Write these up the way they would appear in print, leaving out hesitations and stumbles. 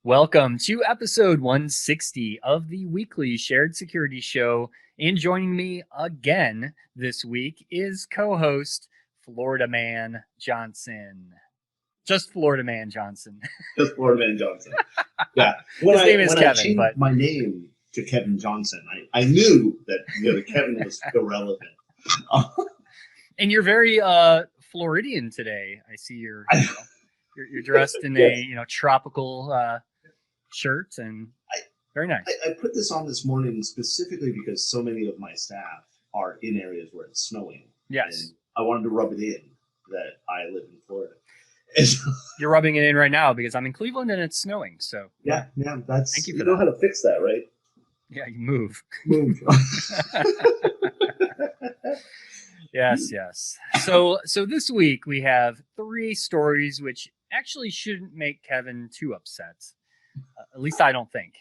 Welcome to episode 160 of the weekly Shared Security Show. And joining me again this week is co-host Florida Man Johnson. Just Florida Man Johnson. Just Florida Man Johnson. Yeah. When His name is when Kevin, I changed but my name to Kevin Johnson, I knew that the Kevin was irrelevant. and you're very Floridian today. I see you're dressed in Yes. a tropical shirt and very nice. I put this on this morning specifically because so many of my staff are in areas where it's snowing. Yes. And I wanted to rub it in that I live in Florida. And so, You're rubbing it in right now because I'm in Cleveland and it's snowing. So yeah, that's Thank you for you know that. how to fix that, right? Yeah, you move. Move. Yes. So this week we have 3 stories which actually shouldn't make Kevin too upset. At least I don't think.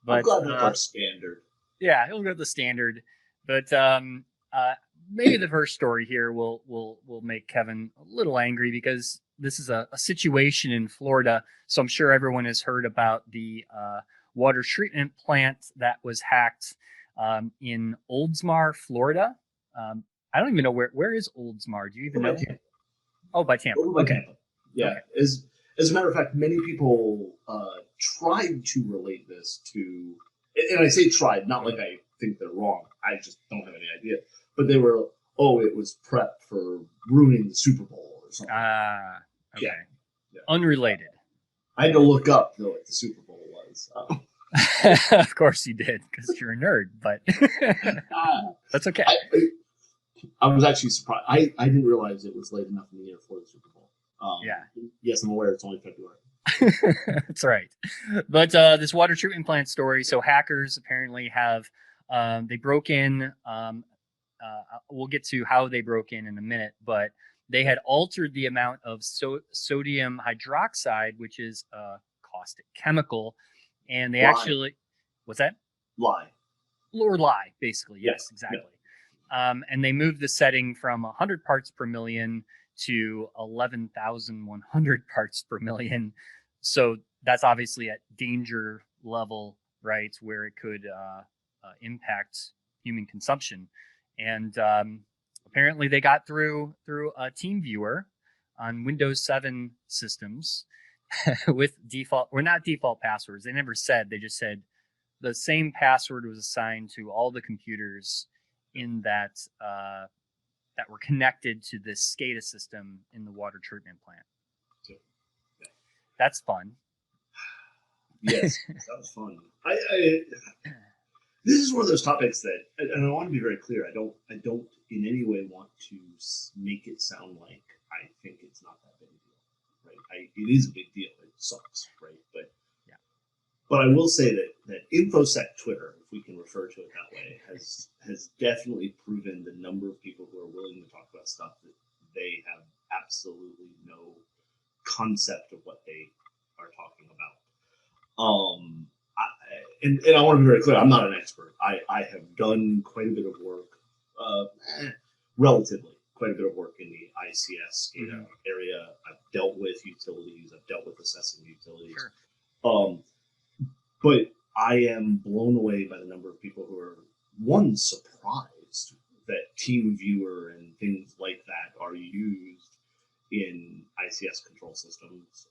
I'm But glad they're our standard. yeah, he'll go the standard. But maybe the first story here will make Kevin a little angry because this is a situation in Florida. So I'm sure everyone has heard about the water treatment plant that was hacked in Oldsmar, Florida. I don't even know where is Oldsmar. Do you even know? Tampa. Oh, by Tampa. Over by Okay. Tampa. Yeah. Okay. As a matter of fact, many people tried to relate this to, and I say tried, not like I think they're wrong. I just don't have any idea. But they were, it was prep for ruining the Super Bowl or something. Okay. Yeah. Unrelated. I had to look up though what the Super Bowl was. Of course you did, because you're a nerd, but that's okay. I was actually surprised. I didn't realize it was late enough in the year for the Super Bowl. Yeah. Yes, I'm aware it's only February. That's right. But this water treatment plant story. So hackers apparently have they broke in. We'll get to how they broke in a minute, but they had altered the amount of sodium hydroxide, which is a caustic chemical, and they actually, what's that? Lie. Or lie, basically. Yes, Yeah. exactly. And they moved the setting from 100 parts per million to 11,100 parts per million. So that's obviously at danger level, right, where it could impact human consumption. And apparently they got through a TeamViewer on Windows 7 systems with default, or not default passwords. They never said, they just said the same password was assigned to all the computers in that that were connected to this SCADA system in the water treatment plant. Yeah. That's fun. Yes, that was fun. This is one of those topics that, and I want to be very clear. I don't in any way want to make it sound like I think it's not that big a deal, right? It is a big deal. It sucks, right? But I will say that InfoSec Twitter, if we can refer to it that way, has definitely proven the number of people who are willing to talk about stuff that they have absolutely no concept of what they are talking about. And I want to be very clear, I'm not an expert. I have done quite a bit of work, relatively quite a bit of work in the ICS SCADA area. I've dealt with utilities. I've dealt with assessing utilities. Sure. But I am blown away by the number of people who are, one, surprised that TeamViewer and things like that are used in ICS control systems.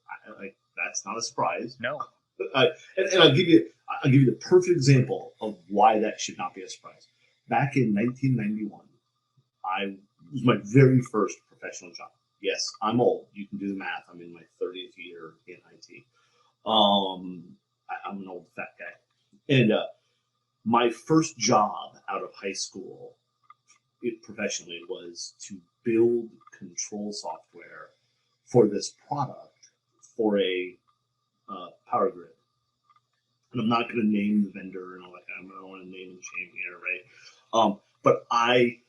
That's not a surprise. No. And I'll give you the perfect example of why that should not be a surprise. Back in 1991, it was my very first professional job. Yes, I'm old. You can do the math. I'm in my 30th year in IT. I'm an old fat guy. And my first job out of high school professionally was to build control software for this product for a power grid. And I'm not going to name the vendor and all that. I don't want to name and shame here, right? But I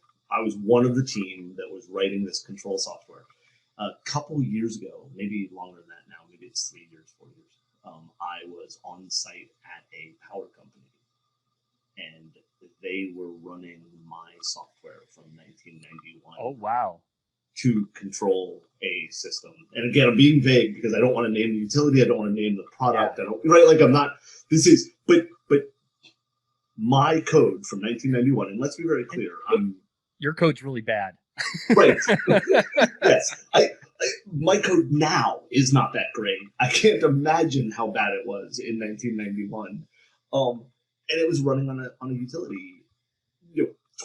was one of the team that was writing this control software. A couple years ago, maybe longer than that now, maybe it's 3 years, 4 years. I was on site at a power company, and they were running my software from 1991. Oh, wow. To control a system. And again, I'm being vague because I don't want to name the utility. I don't want to name the product. I don't, right? Like I'm not, this is, but my code from 1991, and let's be very clear, your code's really bad. Right. Yes. My code now is not that great. I can't imagine how bad it was in 1991. And it was running on a utility,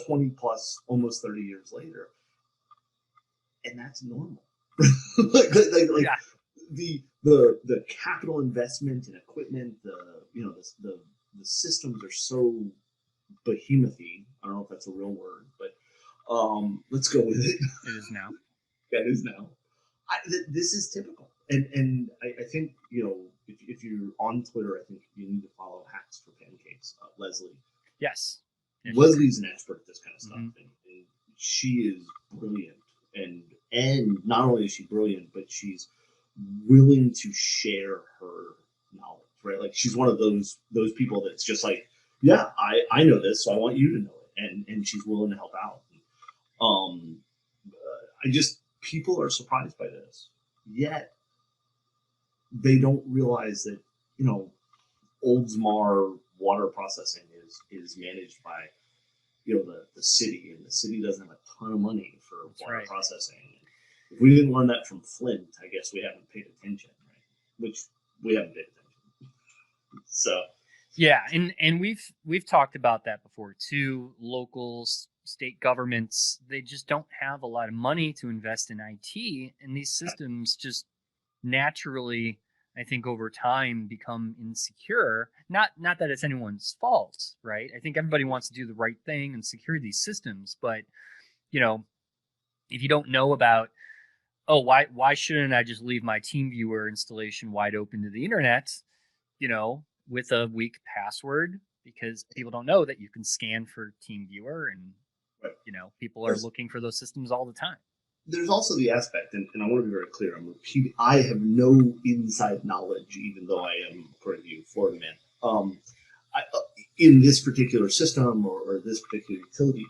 20 plus, almost 30 years later. And that's normal. Yeah. The capital investment in equipment, the systems are so behemoth-y. I don't know if that's a real word, but let's go with it. It is now. That is now. This is typical, and I think if you're on Twitter, I think you need to follow Hacks for Pancakes, Leslie. Yes. Leslie's an expert at this kind of stuff, Mm-hmm. and she is brilliant. And not only is she brilliant, but she's willing to share her knowledge, right? Like she's one of those people that's just like, yeah, I know this, so I want you to know it, and she's willing to help out. People are surprised by this, yet they don't realize that Oldsmar water processing is managed by the city, and the city doesn't have a ton of money for water processing. If we didn't learn that from Flint, I guess we haven't paid attention, right? Which we haven't paid attention. So yeah, and we've talked about that before too. Local state governments, they just don't have a lot of money to invest in IT, and these systems just naturally, I think, over time become insecure. Not that it's anyone's fault, right? I think everybody wants to do the right thing and secure these systems, but if you don't know about, why shouldn't I just leave my TeamViewer installation wide open to the internet, with a weak password, because people don't know that you can scan for TeamViewer, and people are looking for those systems all the time. There's also the aspect, and I want to be very clear, I have no inside knowledge, even though I am, according to you, Florida man, in this particular system or this particular utility.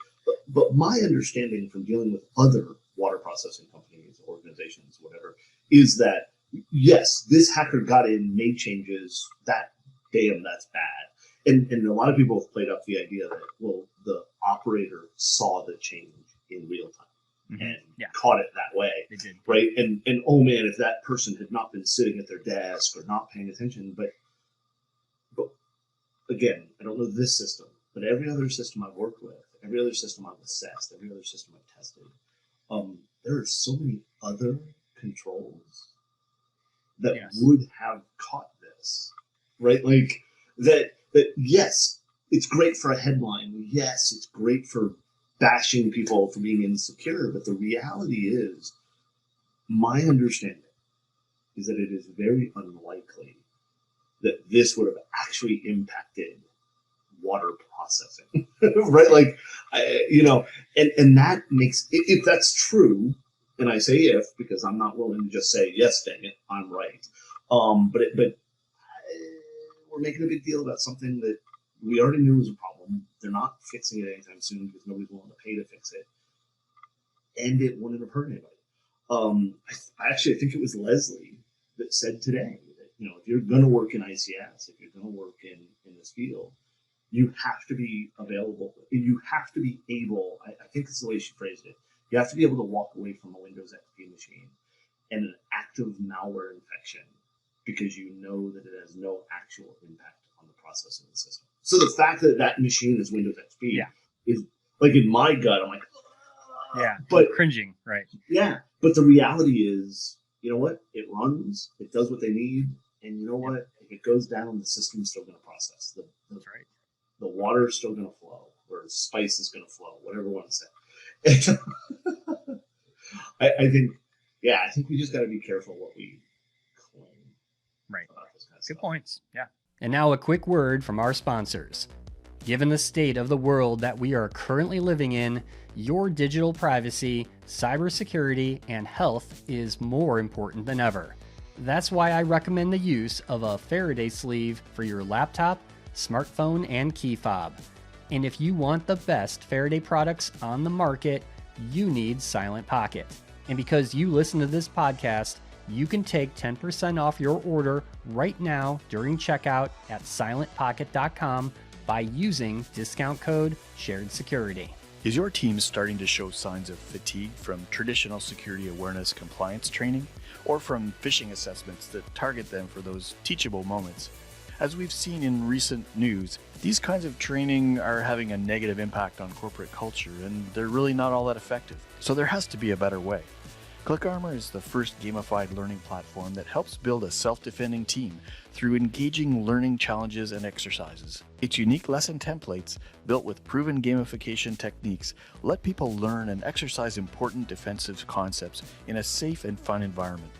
But my understanding from dealing with other water processing companies, organizations, whatever, is that, yes, this hacker got in, made changes, that's bad. And a lot of people have played up the idea that, well, the operator saw the change in real time. Mm-hmm. And caught it that way. They did. Right? And oh man, if that person had not been sitting at their desk or not paying attention, but again, I don't know this system, but every other system I've worked with, every other system I've assessed, every other system I've tested, there are so many other controls that would have caught this. Right? Like that yes, it's great for a headline. Yes, it's great for bashing people for being insecure, but the reality is, my understanding is that it is very unlikely that this would have actually impacted water processing, right? Like, and that makes, if that's true, and I say if, because I'm not willing to just say, yes, dang it, I'm right. But we're making a big deal about something that we already knew was a problem. They're not fixing it anytime soon because nobody's willing to pay to fix it. And it wouldn't have hurt anybody. I think it was Leslie that said today that, if you're going to work in ICS, if you're going to work in this field, you have to be available. You have to be able, I think that's the way she phrased it, you have to be able to walk away from a Windows XP machine and an active malware infection because you know that it has no actual impact on the processing of the system. So the fact that that machine is Windows XP is, like, in my gut, I'm like, but cringing, right? Yeah, but the reality is, you know what? It runs, it does what they need, and you know what? If it goes down, the system's still going to process. That's right. The water is still going to flow, or spice is going to flow, whatever you want to say. I think we just got to be careful what we claim. Right. Good points. Yeah. And now a quick word from our sponsors. Given the state of the world that we are currently living in, your digital privacy, cybersecurity, and health is more important than ever. That's why I recommend the use of a Faraday sleeve for your laptop, smartphone, and key fob. And if you want the best Faraday products on the market, you need Silent Pocket. And because you listen to this podcast, you can take 10% off your order right now during checkout at silentpocket.com by using discount code Shared Security. Is your team starting to show signs of fatigue from traditional security awareness compliance training, or from phishing assessments that target them for those teachable moments? As we've seen in recent news, these kinds of training are having a negative impact on corporate culture, and they're really not all that effective. So there has to be a better way. ClickArmor is the first gamified learning platform that helps build a self-defending team through engaging learning challenges and exercises. Its unique lesson templates, built with proven gamification techniques, let people learn and exercise important defensive concepts in a safe and fun environment.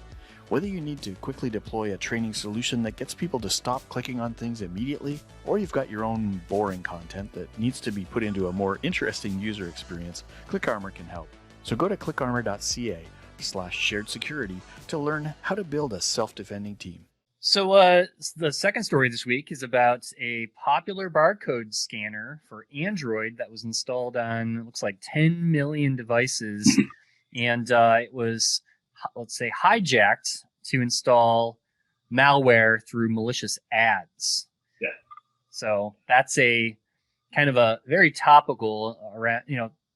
Whether you need to quickly deploy a training solution that gets people to stop clicking on things immediately, or you've got your own boring content that needs to be put into a more interesting user experience, ClickArmor can help. So go to clickarmor.ca/shared security to learn how to build a self-defending team. So the second story this week is about a popular barcode scanner for Android that was installed on, it looks like 10 million devices. And it was, let's say, hijacked to install malware through malicious ads. Yeah. So that's a kind of a very topical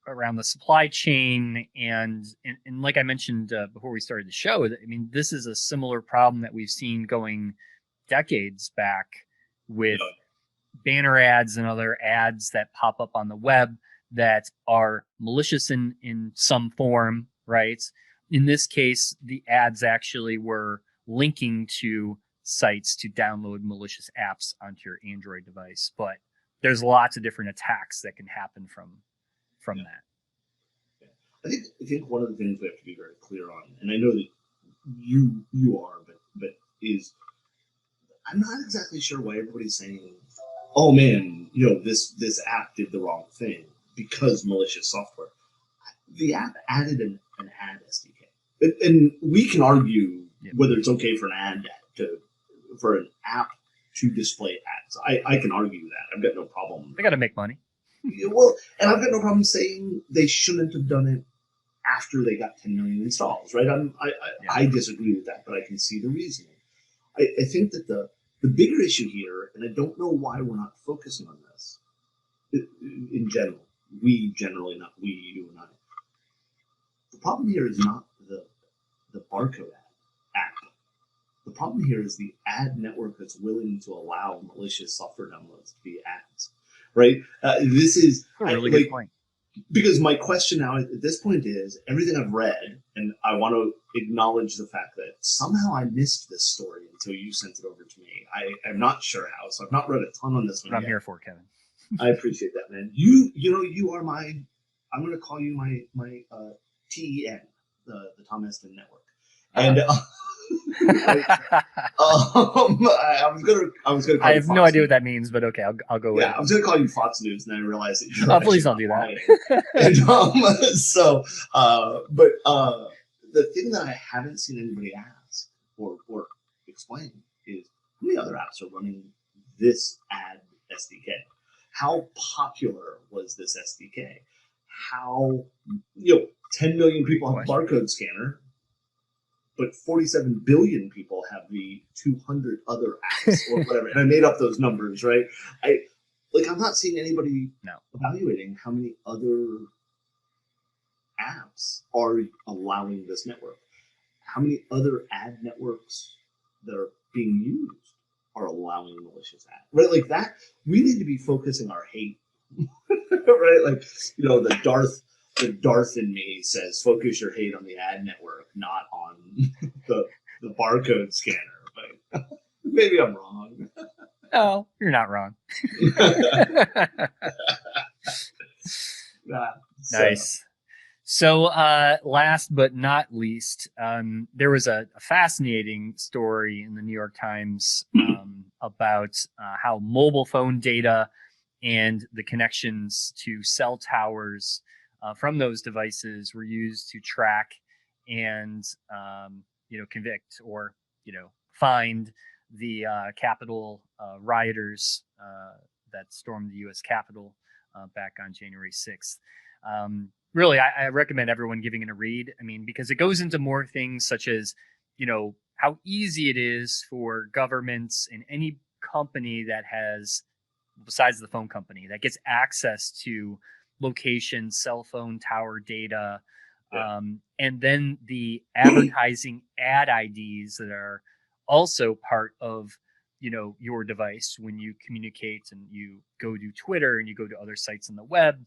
around the supply chain, and like I mentioned before we started the show, I mean, this is a similar problem that we've seen going decades back with banner ads and other ads that pop up on the web that are malicious in some form, right? In this case, the ads actually were linking to sites to download malicious apps onto your Android device, but there's lots of different attacks that can happen from that. I think one of the things we have to be very clear on, and I know that you are, but is I'm not exactly sure why everybody's saying, "Oh man, this app did the wrong thing because malicious software." The app added an ad SDK, and we can argue whether it's okay for an app to display ads. I can argue that. I've got no problem. They got to make money. Well, and I've got no problem saying they shouldn't have done it after they got 10 million installs, right? I disagree with that, but I can see the reasoning. I think that the bigger issue here, and I don't know why we're not focusing on this in general, you and I. The problem here is not the barcode app. The problem here is the ad network that's willing to allow malicious software downloads to be ads. Right? This is a really good point. Because my question now at this point is everything I've read, and I want to acknowledge the fact that somehow I missed this story until you sent it over to me. I'm not sure how, so I've not read a ton on this one. I'm here for, Kevin. I appreciate that, man. You are my. I'm going to call you my TEN, the Tom Eston Network, and. I was gonna. I have no idea what that means, but okay, I'll go with it. I was gonna call you Fox News, and then I realized that you're. Oh, please don't do that. And, the thing that I haven't seen anybody ask or explain is how many other apps are running this ad SDK? How popular was this SDK? How 10 million people have a barcode scanner, but 47 billion people have the 200 other apps or whatever. And I made up those numbers, right? I'm not seeing anybody evaluating how many other apps are allowing this network. How many other ad networks that are being used are allowing malicious ads, right? Like that, we need to be focusing our hate, right? Like, the Darth in me says, focus your hate on the ad network, not on the barcode scanner. But maybe I'm wrong. No, you're not wrong. Nice. So last but not least, there was a fascinating story in the New York Times about how mobile phone data and the connections to cell towers from those devices were used to track and convict or find the Capitol rioters that stormed the U.S. Capitol back on January 6th. really, I recommend everyone giving it a read. I mean, because it goes into more things such as, how easy it is for governments and any company that has, besides the phone company, that gets access to location, cell phone tower data, Yeah. and then the advertising ad IDs that are also part of your device when you communicate and you go to Twitter and you go to other sites on the web.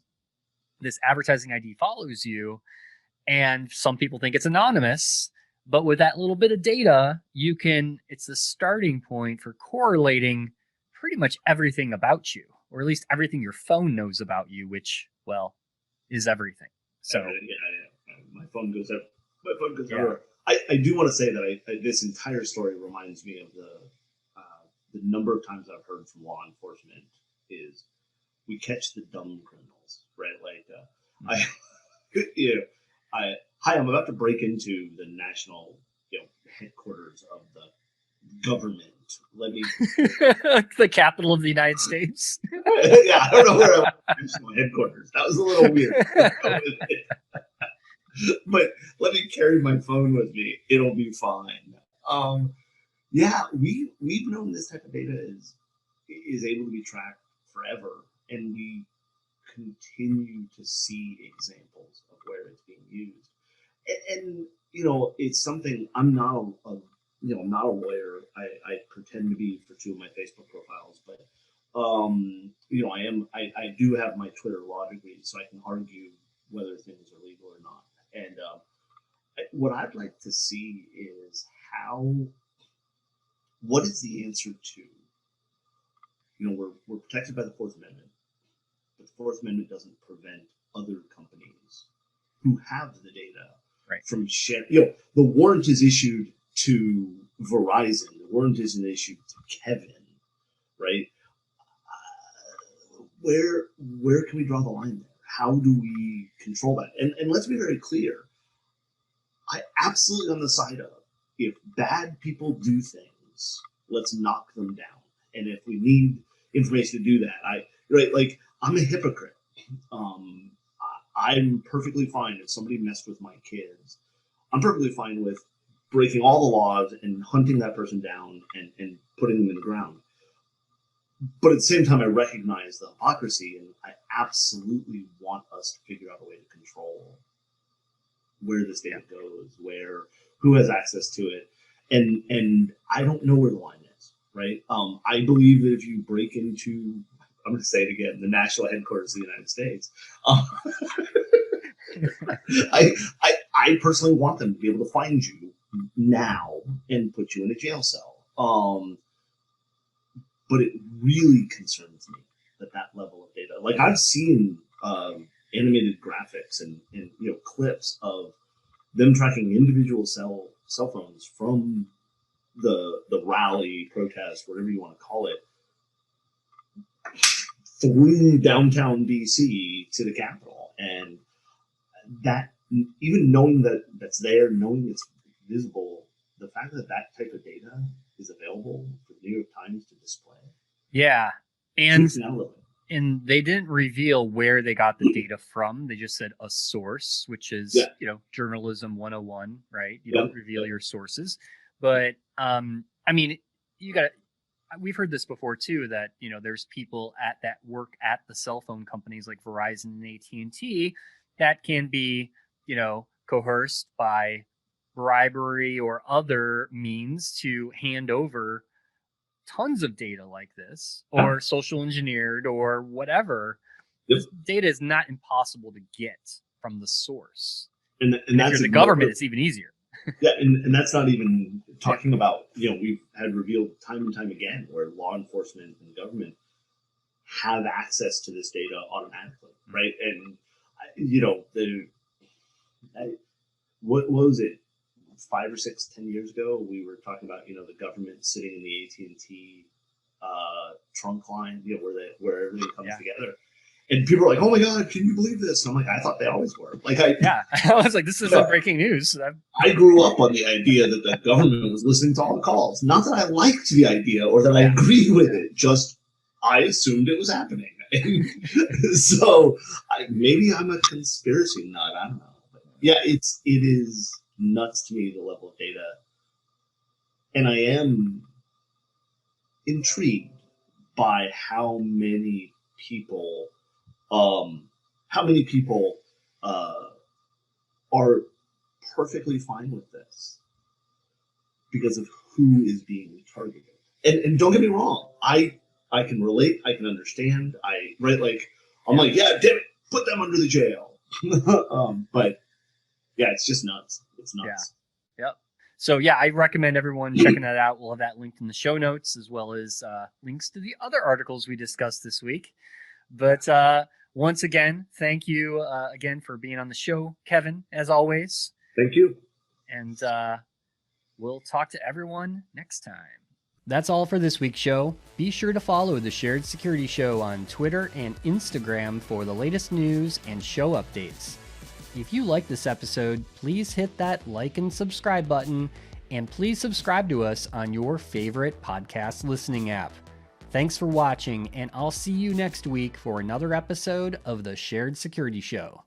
This advertising ID follows you, and some people think it's anonymous, but with that little bit of data, it's the starting point for correlating pretty much everything about you, or at least everything your phone knows about you, which, well, is everything. So Yeah. My phone goes up. My phone goes Yeah. everywhere. I do want to say that this entire story reminds me of the number of times I've heard from law enforcement is we catch the dumb criminals, right? Like I, hi, I'm about to break into the national, headquarters of the government. Let me, the capital of the United States. yeah, I don't know where I was. National headquarters. That was a little weird. But let me carry my phone with me. It'll be fine. Yeah, we've known this type of data is able to be tracked forever, and we continue to see examples of where it's being used. And it's something. I'm not not a lawyer. I pretend to be for two of my Facebook profiles, but I do have my Twitter law degree, so I can argue whether things are legal or not. And what I'd like to see is what is the answer to, we're protected by the Fourth Amendment, but the Fourth Amendment doesn't prevent other companies who have the data from sharing. The warrant is issued to Verizon. The warrant isn't issued to Kevin, right? Where can we draw the line there? How do we control that? And let's be very clear. I absolutely on the side of, if bad people do things, let's knock them down. And if we need information to do that, I'm a hypocrite. I'm perfectly fine if somebody messed with my kids. I'm perfectly fine with breaking all the laws and hunting that person down and putting them in the ground. But at the same time, I recognize the hypocrisy, and I absolutely want us to figure out a way to control where this data goes, who has access to it, and I don't know where the line is. Right? I believe that if you break into, I'm going to say it again, the national headquarters of the United States, I personally want them to be able to find you now and put you in a jail cell. But it really concerns me that level of data. Like, I've seen animated graphics and clips of them tracking individual cell phones from the rally, protest, whatever you want to call it, through downtown DC to the Capitol. And that, even knowing that that's there, knowing it's visible, the fact that type of data is available for the New York Times to display. Yeah. And they didn't reveal where they got the data from. They just said a source, which is, journalism 101, right? You don't reveal your sources. But, I mean, we've heard this before too, that, there's people that work at the cell phone companies like Verizon and AT&T that can be, coerced by bribery or other means to hand over tons of data like this, or social engineered or whatever. This data is not impossible to get from the source. And that's, if you're the government, it's even easier. Yeah, and that's not even talking about, we've had revealed time and time again where law enforcement and government have access to this data automatically, right? And, what was it, 5 or 6, 10 years ago, we were talking about, the government sitting in the AT&T trunk line, where everything comes together. And people are like, "Oh my God, can you believe this?" And I'm like, "I thought they always were." I was like, "This is breaking news." I grew up on the idea that the government was listening to all the calls. Not that I liked the idea or that I agreed with it. Just I assumed it was happening, And so maybe I'm a conspiracy nut. I don't know. But yeah, it is nuts to me, the level of data, and I am intrigued by how many people are perfectly fine with this because of who is being targeted. And don't get me wrong, I can relate, I can understand, I'm like, yeah, damn it, put them under the jail. But yeah, it's just nuts. It's nuts. Yeah. Yep. So yeah, I recommend everyone checking that out. We'll have that linked in the show notes, as well as links to the other articles we discussed this week. But once again, thank you again for being on the show, Kevin, as always. Thank you. And we'll talk to everyone next time. That's all for this week's show. Be sure to follow the Shared Security Show on Twitter and Instagram for the latest news and show updates. If you like this episode, please hit that like and subscribe button, and please subscribe to us on your favorite podcast listening app. Thanks for watching, and I'll see you next week for another episode of the Shared Security Show.